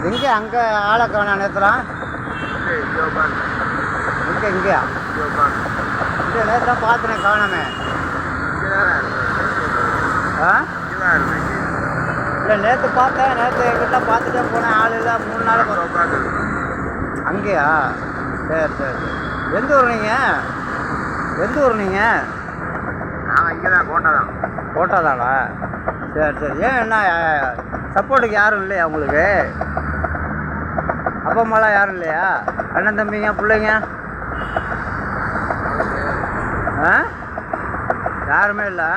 எங்கே அங்கே ஆளை காணோம் நேற்றுலாம்? எங்கே இங்கேயா? இங்கே நேற்றுலாம் பார்த்தனே காணாமே. ஆ இல்லை நேற்று பார்த்தேன். நேற்று எங்கிட்ட பார்த்துட்டே போனேன். ஆள் இல்லை. 3 நாள் அங்கேயா? சரி சரி. எந்த ஊர் நீங்கள்? எந்த ஊர் நீங்கள்? நாங்கள் இங்கே தான் கோட்டா தானா? சரி சரி. ஏன் என்ன சப்போர்ட்டுக்கு யாரும் இல்லையா உங்களுக்கு? அப்பா அம்மாலாம் யாரும் இல்லையா? அண்ணன் தம்பிங்க பிள்ளைங்க? ஆ யாருமே இல்லை.